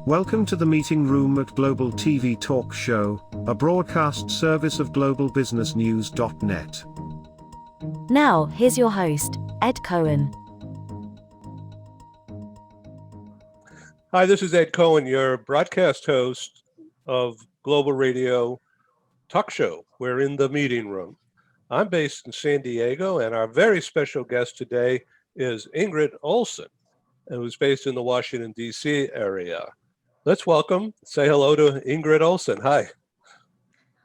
Welcome to the meeting room at Global TV Talk Show, a broadcast service of globalbusinessnews.net. Now, here's your host, Ed Cohen. Hi, this is Ed Cohen, your broadcast host of Global Radio Talk Show. We're in the meeting room. I'm based in San Diego, and our very special guest today is Ingrid Olson, who's based in the Washington, D.C. area. Let's say hello to Ingrid Olson. Hi.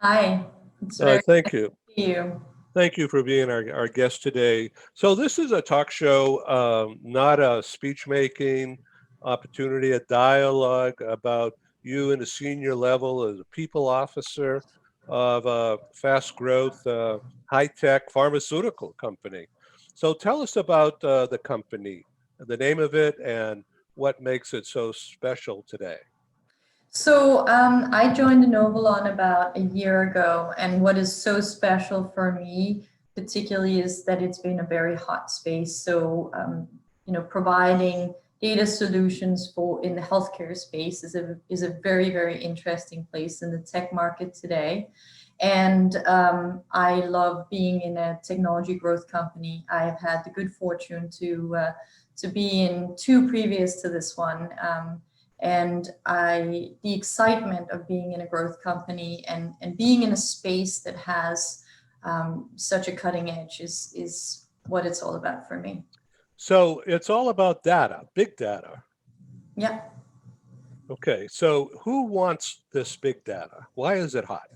Hi. It's very thank you. nice to see you. Thank you for being our guest today. So this is a talk show, not a speech-making opportunity, a dialogue about you in a senior level as a people officer of a fast-growth, high-tech pharmaceutical company. So tell us about the company, the name of it, and what makes it so special today. So I joined INOVALON about a year ago, and what is so special for me particularly is that it's been a very hot space. So providing data solutions in the healthcare space is a very, very interesting place in the tech market today. And I love being in a technology growth company. I have had the good fortune to be in two previous to this one. And the excitement of being in a growth company and being in a space that has such a cutting edge is what it's all about for me. So it's all about data, big data. Yeah. Okay, so who wants this big data? Why is it hot?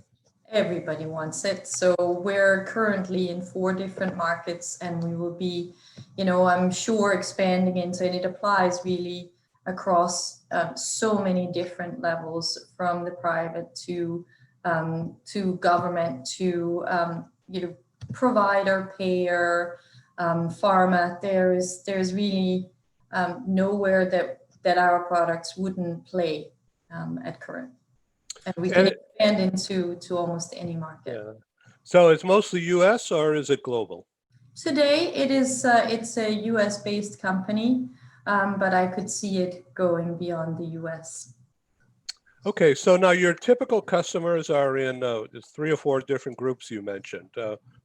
Everybody wants it. So we're currently in 4 different markets, and we will be, I'm sure expanding into, and it applies really across so many different levels, from the private to government to provider, payer, pharma. There's really nowhere that our products wouldn't play at current, and we can expand into almost any market. Yeah. So it's mostly U.S. or is it global? Today it's a U.S. based company. But I could see it going beyond the U.S. Okay, so now your typical customers are in 3 or 4 different groups you mentioned.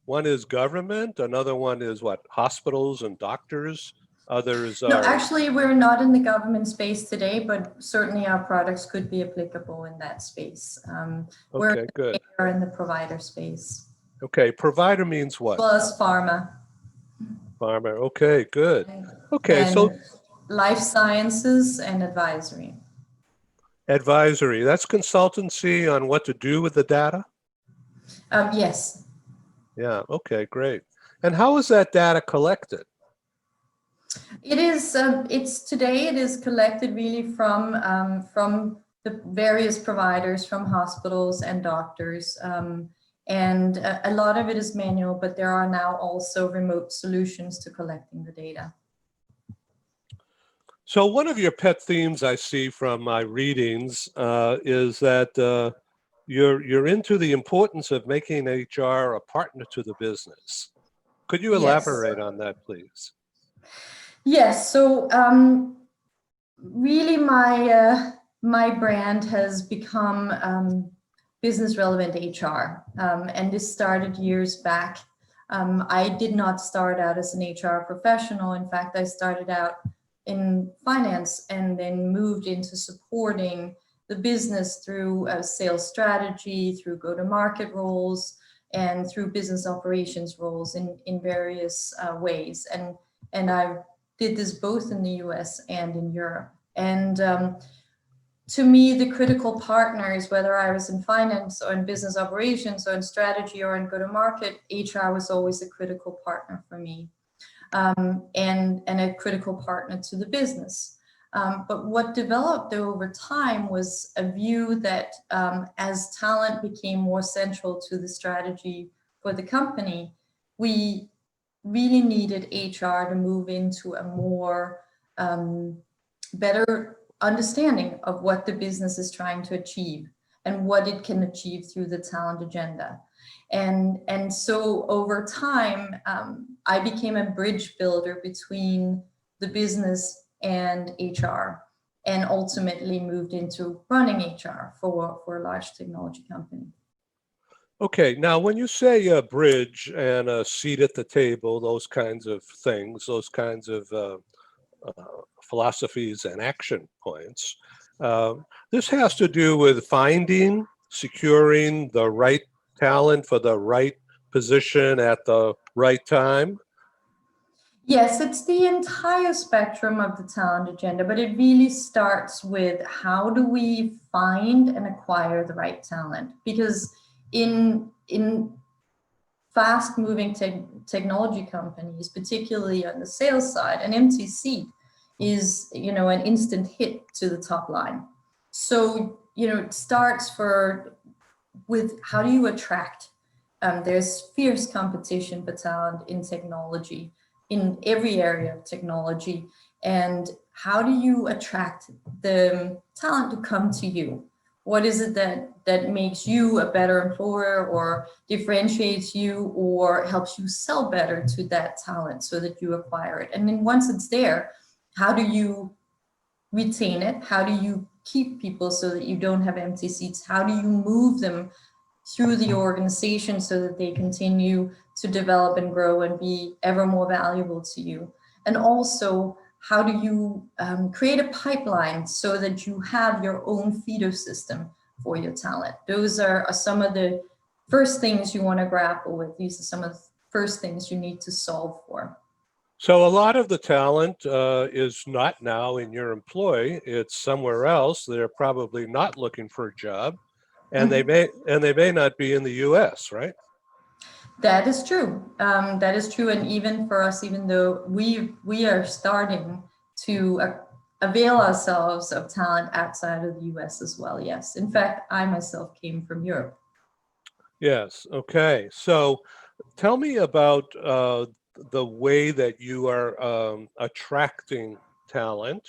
One is government, another one is what, hospitals and doctors, others are... No, actually, we're not in the government space today, but certainly our products could be applicable in that space. Okay, good. We're in the provider space. Okay, provider means what? Plus pharma. Pharma, okay, good. Okay, and so... life sciences and advisory. Advisory, that's consultancy on what to do with the data? Yes. Yeah, okay, great. And how is that data collected? It is. Today it is collected really from the various providers, from hospitals and doctors, and a lot of it is manual. But there are now also remote solutions to collecting the data. So one of your pet themes I see from my readings is that you're into the importance of making HR a partner to the business. Could you elaborate on that, please? Yes. So really, my brand has become business relevant HR, and this started years back. I did not start out as an HR professional. In fact, I started out in finance and then moved into supporting the business through sales strategy, through go-to-market roles, and through business operations roles in various ways. And I did this both in the US and in Europe. And to me, the critical partners, whether I was in finance or in business operations or in strategy or in go-to-market, HR was always a critical partner for me. And a critical partner to the business. But what developed over time was a view that as talent became more central to the strategy for the company, we really needed HR to move into a more better understanding of what the business is trying to achieve and what it can achieve through the talent agenda. And so over time, I became a bridge builder between the business and HR. and ultimately moved into running HR for a large technology company. Okay, now when you say a bridge and a seat at the table, those kinds of things, those kinds of philosophies and action points, this has to do with finding, securing the right talent for the right position at the right time. Yes, it's the entire spectrum of the talent agenda, but it really starts with how do we find and acquire the right talent? Because in fast-moving technology companies, particularly on the sales side, an empty seat is, an instant hit to the top line. So, it starts with how do you attract? There's fierce competition for talent in technology, in every area of technology. And how do you attract the talent to come to you? What is it that makes you a better employer or differentiates you or helps you sell better to that talent so that you acquire it? And then once it's there, how do you retain it? How do you keep people so that you don't have empty seats? How do you move them through the organization so that they continue to develop and grow and be ever more valuable to you? And also, how do you create a pipeline so that you have your own feeder system for your talent? Those are some of the first things you want to grapple with. These are some of the first things you need to solve for. So a lot of the talent is not now in your employ. It's somewhere else. They're probably not looking for a job, and they may not be in the U.S., right? That is true. That is true. And even for us, even though we are starting to avail ourselves of talent outside of the US as well. Yes. In fact, I myself came from Europe. Yes. Okay. So tell me about the way that you are attracting talent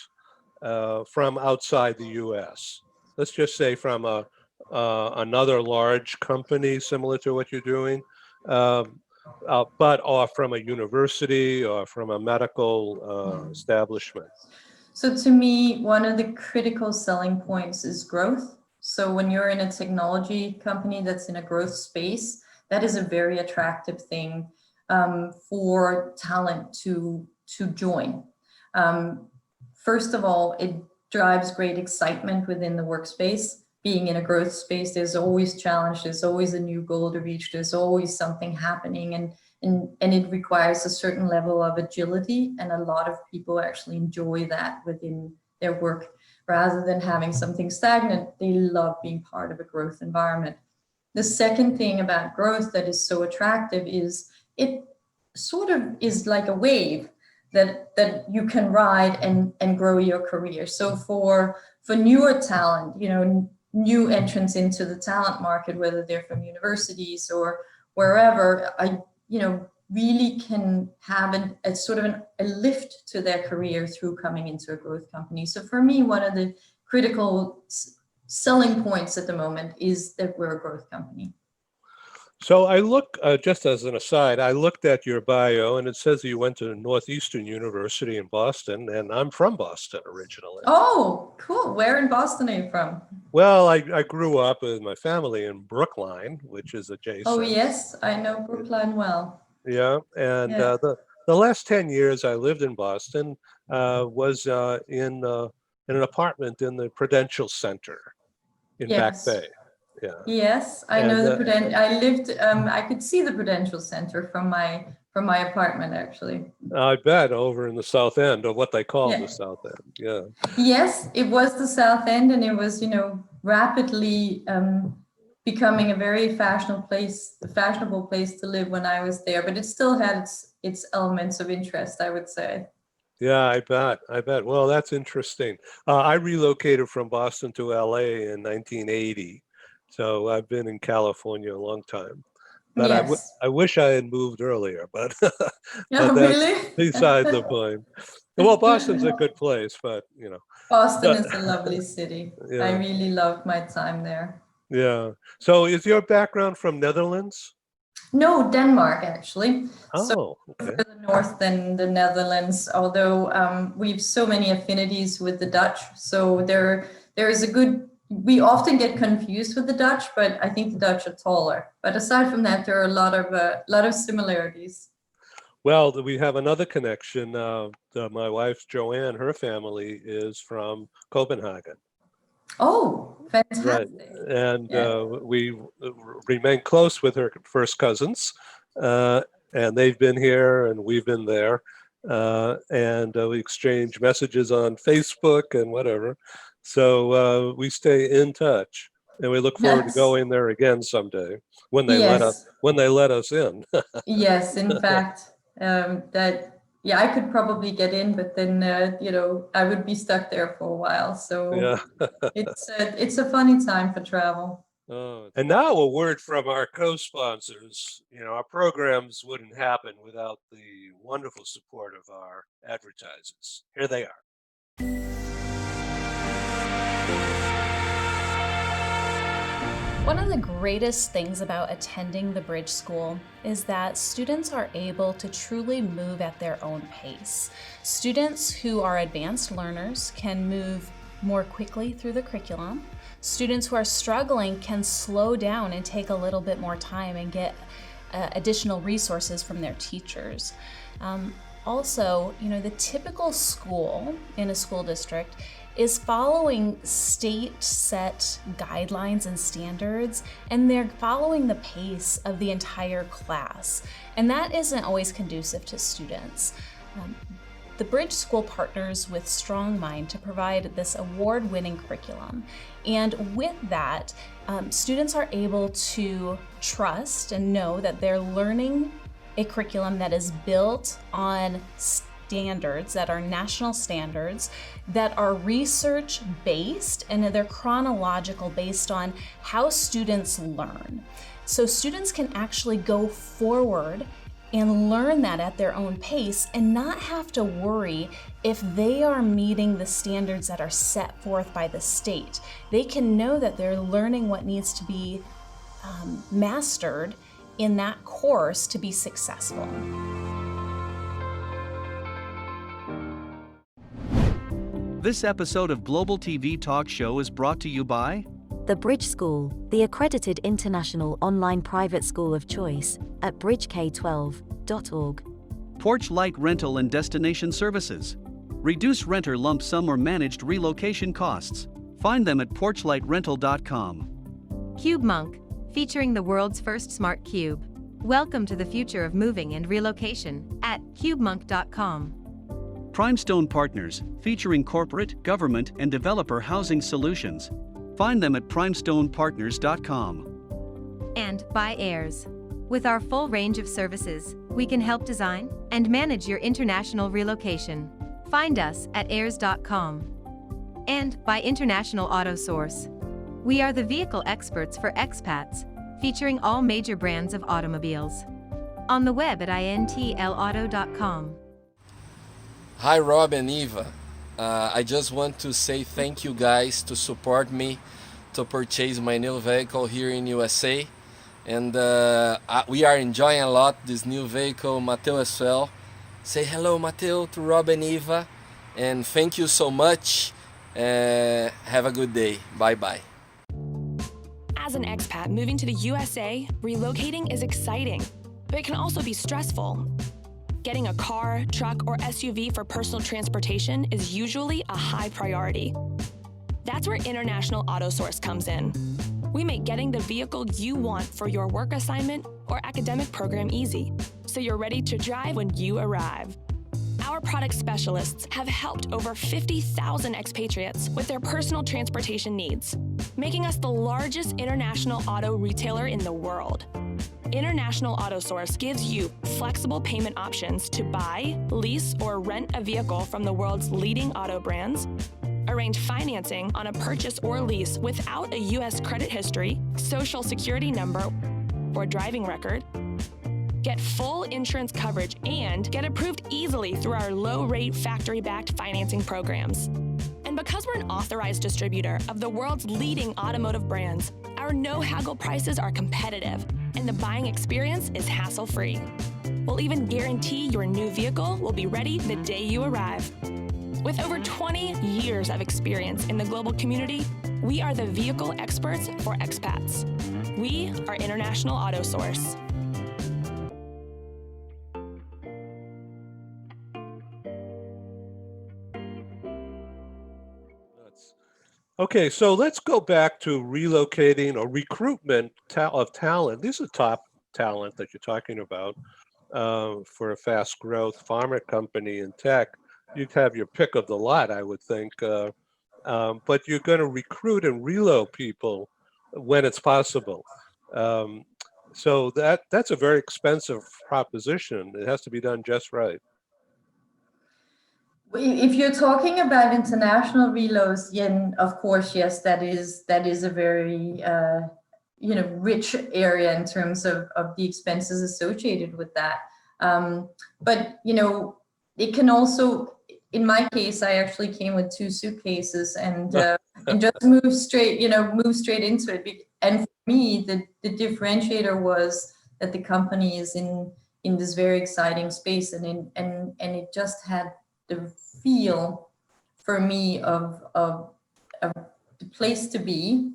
from outside the U.S. Let's just say from another large company similar to what you're doing, or from a university or from a medical establishment. So to me, one of the critical selling points is growth. So when you're in a technology company that's in a growth space, that is a very attractive thing for talent to join. First of all, it drives great excitement within the workspace. Being in a growth space, there's always challenge, there's always a new goal to reach, there's always something happening, and it requires a certain level of agility, and a lot of people actually enjoy that within their work. Rather than having something stagnant, they love being part of a growth environment. The second thing about growth that is so attractive is it sort of is like a wave that you can ride and grow your career. So for newer talent, new entrants into the talent market, whether they're from universities or wherever, really can have a sort of a lift to their career through coming into a growth company. So for me, one of the critical selling points at the moment is that we're a growth company. So I look, just as an aside, I looked at your bio and it says that you went to Northeastern University in Boston, and I'm from Boston originally. Oh, cool. Where in Boston are you from? Well, I grew up with my family in Brookline, which is adjacent. Oh, yes, I know Brookline well. Yeah, and Yeah. the last 10 years I lived in Boston was in an apartment in the Prudential Center in Back Yes. Bay. Yeah. Yes, I know the Prudential. I lived. I could see the Prudential Center from my apartment, actually. I bet over in the South End, or what they call Yeah. the South End. Yeah. Yes, it was the South End, and it was, rapidly becoming a very fashionable place to live when I was there. But it still had its elements of interest, I would say. Yeah, I bet. Well, that's interesting. I relocated from Boston to LA in 1980. So I've been in California a long time. But Yes. I wish I had moved earlier, but, Oh, but that's really? beside the point. Well, Boston's a good place, but Boston but, is a lovely city. I yeah, really loved my time there. yeah. So is your background from Netherlands? No, Denmark actually. So Oh, okay. further north than the Netherlands, although we've so many affinities with the Dutch. So there is a good. We often get confused with the Dutch, but I think the Dutch are taller. But aside from that, there are a lot of similarities. Well, we have another connection. My wife, Joanne, her family is from Copenhagen. Oh, Right. fantastic. And Yeah. we remain close with her first cousins. And they've been here and we've been there. And we exchange messages on Facebook and whatever. So we stay in touch. And we look forward to Yes. going there again someday Yes. when they let us in. Yes, in fact, that yeah, I could probably get in, but then I would be stuck there for a while. So Yeah. it's a funny time for travel. Oh, and now a word from our co-sponsors. Our programs wouldn't happen without the wonderful support of our advertisers. Here they are. One of the greatest things about attending the Bridge School is that students are able to truly move at their own pace. Students who are advanced learners can move more quickly through the curriculum. Students who are struggling can slow down and take a little bit more time and get additional resources from their teachers. Also, the typical school in a school district is following state set guidelines and standards, and they're following the pace of the entire class. And that isn't always conducive to students. The Bridge School partners with Strong Mind to provide this award-winning curriculum. And with that, students are able to trust and know that they're learning a curriculum that is built on standards that are national standards, that are research-based, and they're chronological based on how students learn. So students can actually go forward and learn that at their own pace and not have to worry if they are meeting the standards that are set forth by the state. They can know that they're learning what needs to be mastered in that course to be successful. This episode of Global TV Talk Show is brought to you by The Bridge School, the accredited international online private school of choice at bridgek12.org. Porch Light Rental and Destination Services. Reduce renter lump sum or managed relocation costs. Find them at porchlightrental.com. CubeMonk, featuring the world's first smart cube. Welcome to the future of moving and relocation at cubemonk.com. Primestone Partners, featuring corporate, government, and developer housing solutions. Find them at primestonepartners.com. And by Airs. With our full range of services, we can help design and manage your international relocation. Find us at airs.com. And by International Auto Source. We are the vehicle experts for expats, featuring all major brands of automobiles. On the web at intlauto.com. Hi Rob and Eva. I just want to say thank you guys to support me to purchase my new vehicle here in USA. And we are enjoying a lot this new vehicle, Mateo as well. Say hello Mateo to Rob and Eva. And thank you so much. Have a good day. Bye bye. As an expat moving to the USA, relocating is exciting, but it can also be stressful. Getting a car, truck, or SUV for personal transportation is usually a high priority. That's where International Auto Source comes in. We make getting the vehicle you want for your work assignment or academic program easy, so you're ready to drive when you arrive. Our product specialists have helped over 50,000 expatriates with their personal transportation needs, making us the largest international auto retailer in the world. International Auto Source gives you flexible payment options to buy, lease, or rent a vehicle from the world's leading auto brands, arrange financing on a purchase or lease without a U.S. credit history, social security number, or driving record, get full insurance coverage, and get approved easily through our low-rate factory-backed financing programs. And because we're an authorized distributor of the world's leading automotive brands, our no-haggle prices are competitive, and and the buying experience is hassle-free. We'll even guarantee your new vehicle will be ready the day you arrive. With over 20 years of experience in the global community, we are the vehicle experts for expats. We are International Auto Source. Okay, so let's go back to relocating or recruitment of talent. These are top talent that you're talking about for a fast growth pharma company in tech. You'd have your pick of the lot, I would think. But you're going to recruit and reload people when it's possible. So that's a very expensive proposition. It has to be done just right. If you're talking about international reloads, then of course, yes, that is a very rich area in terms of the expenses associated with that. But it can also, in my case, I actually came with 2 suitcases and just move straight into it. And for me, the differentiator was that the company is in this very exciting space, and it just had the feel for me of the place to be,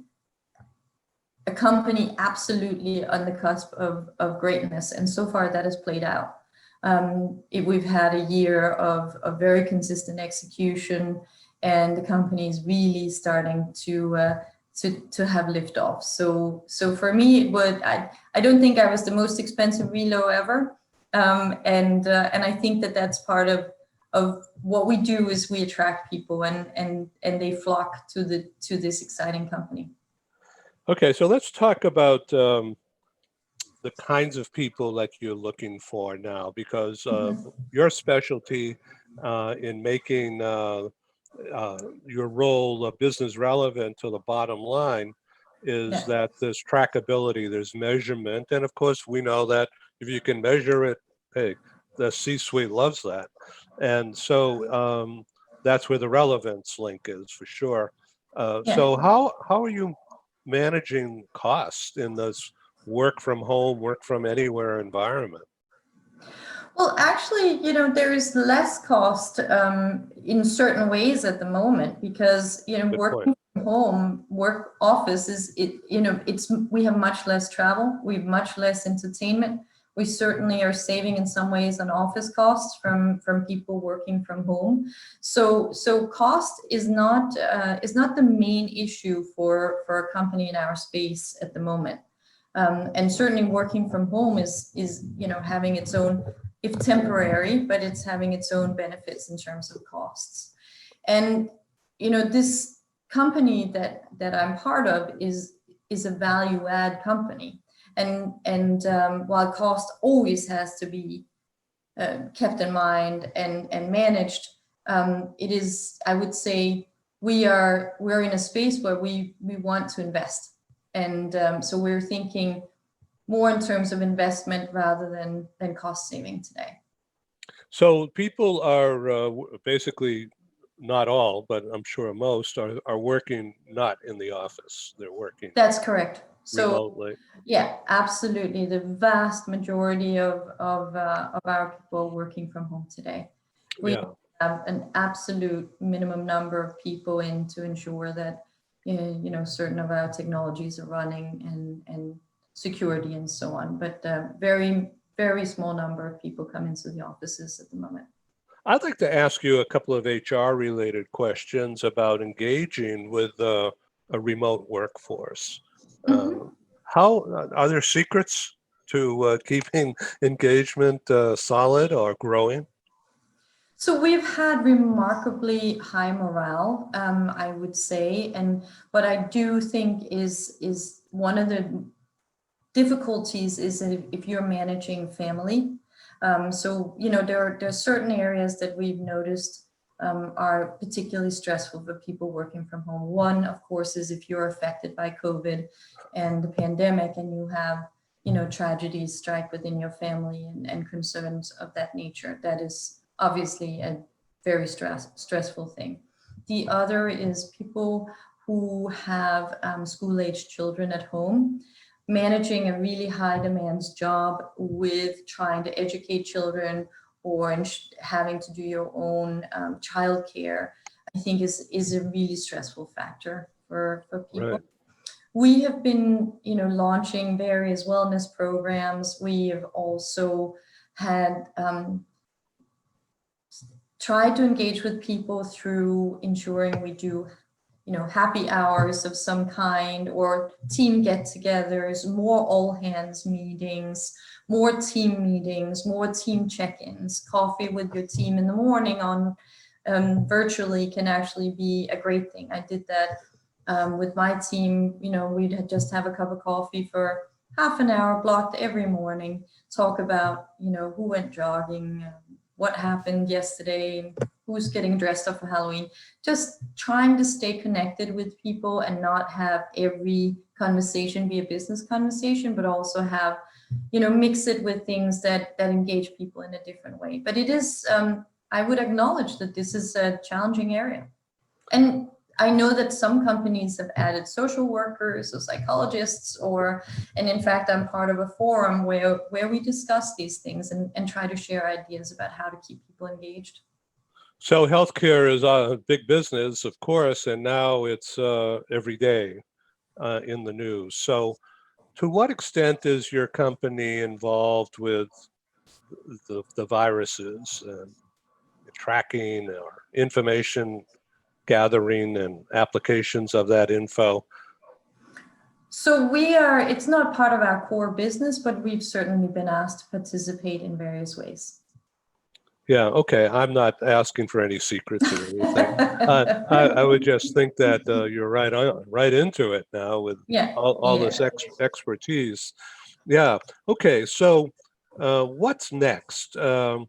a company absolutely on the cusp of greatness, and so far that has played out. We've had a year of very consistent execution, and the company is really starting to have liftoff. So for me, I don't think I was the most expensive relo ever, and I think that's part of what we do is we attract people and they flock to this exciting company. Okay, so let's talk about the kinds of people that you're looking for now, because your specialty in making your role business relevant to the bottom line is that there's trackability, there's measurement, and of course we know that if you can measure it, hey, the C-suite loves that. And so that's where the relevance link is for sure. So how are you managing costs in this work from home, work from anywhere environment? Well, actually, there is less cost in certain ways at the moment because, working from home, work office we have much less travel, we have much less entertainment. We certainly are saving in some ways on office costs from people working from home. So cost is not the main issue for a company in our space at the moment. And certainly working from home is having its own, if temporary, but it's having its own benefits in terms of costs. And this company that I'm part of is a value add company. And while cost always has to be kept in mind and managed, it is, I would say, we're in a space where we want to invest, and so we're thinking more in terms of investment rather than cost saving today. So people are basically, not all, but I'm sure most are working not in the office. They're working. That's correct. So remotely. Yeah, absolutely. The vast majority of our people working from home today. We have an absolute minimum number of people in to ensure that certain of our technologies are running and security and so on. But very, very small number of people come into the offices at the moment. I'd like to ask you a couple of HR related questions about engaging with a remote workforce. How are there secrets to keeping engagement solid or growing? So we've had remarkably high morale, I would say, and what I do think is one of the difficulties is if you're managing family. So there are certain areas that we've noticed are particularly stressful for people working from home. One, of course, is if you're affected by COVID and the pandemic and you have, tragedies strike within your family and concerns of that nature. That is obviously a very stressful thing. The other is people who have school-aged children at home. managing a really high demands job with trying to educate children or having to do your own childcare, I think is a really stressful factor for people. Right. We have been, launching various wellness programs. We have also had tried to engage with people through ensuring we do, happy hours of some kind or team get-togethers, more all-hands meetings, more team meetings, more team check-ins. Coffee with your team in the morning on virtually can actually be a great thing. I did that with my team. We'd just have a cup of coffee for half an hour blocked every morning, talk about, who went jogging, what happened yesterday, who's getting dressed up for Halloween, just trying to stay connected with people and not have every conversation be a business conversation, but also have, mix it with things that engage people in a different way. But it is, I would acknowledge that this is a challenging area. And I know that some companies have added social workers or psychologists, and in fact, I'm part of a forum where we discuss these things and try to share ideas about how to keep people engaged. So healthcare is a big business, of course, and now it's every day in the news. So to what extent is your company involved with the viruses and tracking or information gathering and applications of that info? So it's not part of our core business, but we've certainly been asked to participate in various ways. Yeah, okay. I'm not asking for any secrets or anything. I would just think that you're right into it now with all this expertise. Yeah. Okay. So what's next? Do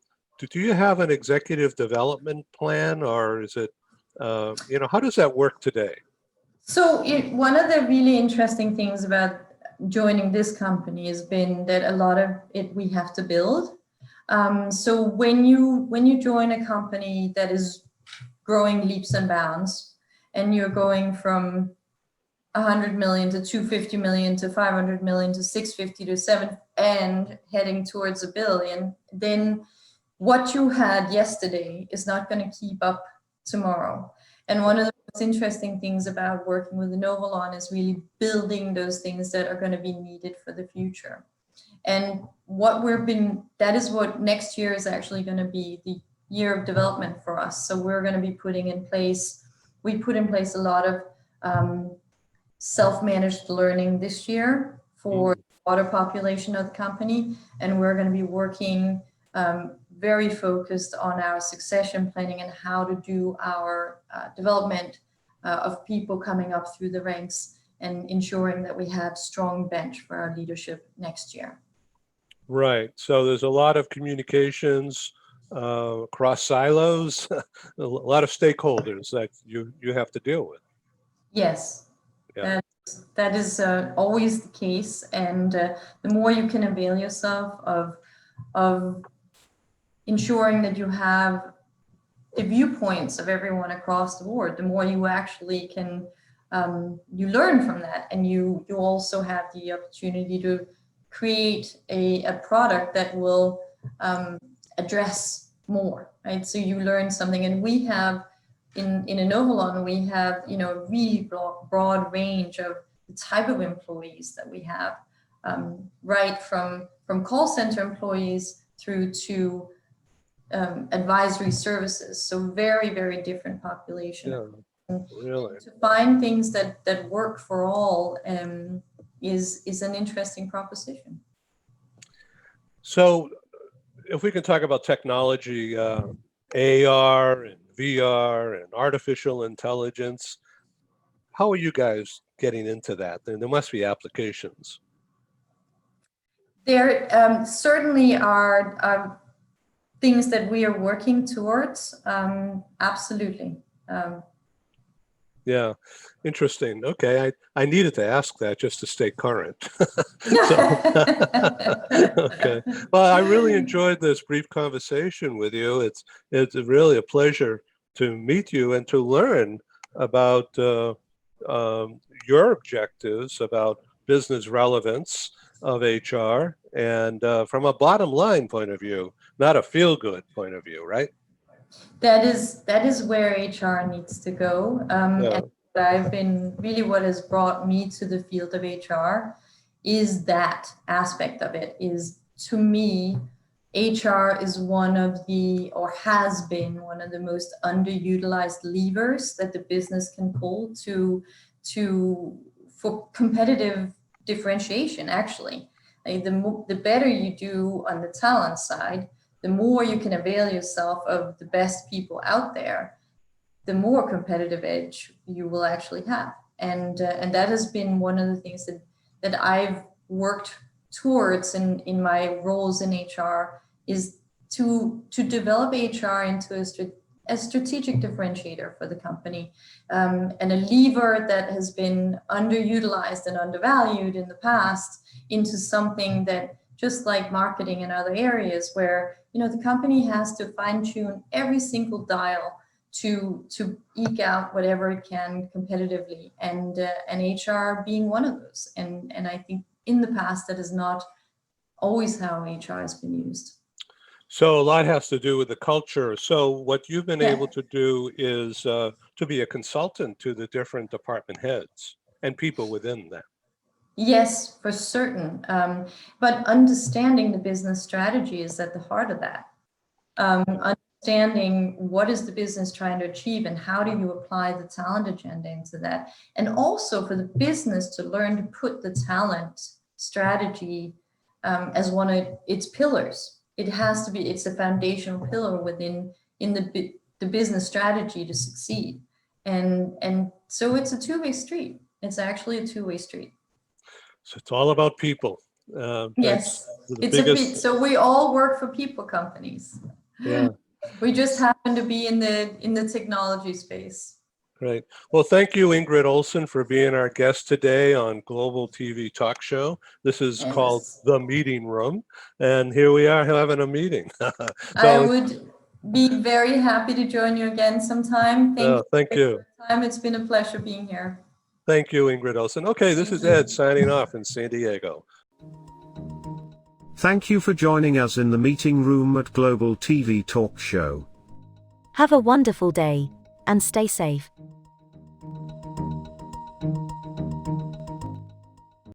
you have an executive development plan, or is it, how does that work today? So one of the really interesting things about joining this company has been that a lot of it we have to build. So when you join a company that is growing leaps and bounds, and you're going from 100 million to 250 million to 500 million to 650 to 7 and heading towards $1 billion, then what you had yesterday is not going to keep up tomorrow. And one of the most interesting things about working with INOVALON is really building those things that are going to be needed for the future. And that is what next year is actually going to be the year of development for us. So we're going to be we put in place a lot of self-managed learning this year for the broader population of the company. And we're going to be working very focused on our succession planning and how to do our development of people coming up through the ranks and ensuring that we have strong bench for our leadership next year. Right. So there's a lot of communications across silos, a lot of stakeholders that you have to deal with. Yes. Yeah. That is always the case. And the more you can avail yourself of ensuring that you have the viewpoints of everyone across the board, the more you actually can, you learn from that. And you also have the opportunity to create a product that will address more, right? So you learn something. And we have, in INOVALON, we have, a really broad range of the type of employees that we have, right from call center employees through to advisory services. So very, very different population. Yeah, really. To find things that work for all is an interesting proposition. So if we can talk about technology, AR and VR and artificial intelligence, how are you guys getting into that? There must be applications. There certainly are things that we are working towards. Absolutely. Yeah, interesting. Okay, I needed to ask that just to stay current. Okay. Well, I really enjoyed this brief conversation with you. It's really a pleasure to meet you and to learn about your objectives about business relevance of HR and from a bottom line point of view, not a feel-good point of view, right? That is where HR needs to go. Yeah. And what has brought me to the field of HR is that aspect of it. Is, to me, HR is one of the, or has been one of the most underutilized levers that the business can pull for competitive differentiation, actually. Like the better you do on the talent side, the more you can avail yourself of the best people out there, the more competitive edge you will actually have. And that has been one of the things that I've worked towards in my roles in HR, is to develop HR into a strategic differentiator for the company, and a lever that has been underutilized and undervalued in the past into something that, just like marketing and other areas, where the company has to fine-tune every single dial to eke out whatever it can competitively, and HR being one of those. And I think in the past that is not always how HR has been used. So a lot has to do with the culture. So what you've been Yeah. able to do is to be a consultant to the different department heads and people within them. Yes, for certain. But understanding the business strategy is at the heart of that. Understanding what is the business trying to achieve and how do you apply the talent agenda into that. And also for the business to learn to put the talent strategy as one of its pillars. It has to be, it's a foundational pillar within the business strategy to succeed. And so it's a two-way street. It's actually a two-way street. So it's all about people. Yes, so we all work for people companies. Yeah. We just happen to be in the technology space. Great. Well, thank you, Ingrid Olson, for being our guest today on Global TV Talk Show. This is called The Meeting Room, and here we are having a meeting. I would be very happy to join you again sometime. Thank you. For the time. It's been a pleasure being here. Thank you, Ingrid Olson. Okay, this is Ed signing off in San Diego. Thank you for joining us in the meeting room at Global TV Talk Show. Have a wonderful day, and stay safe.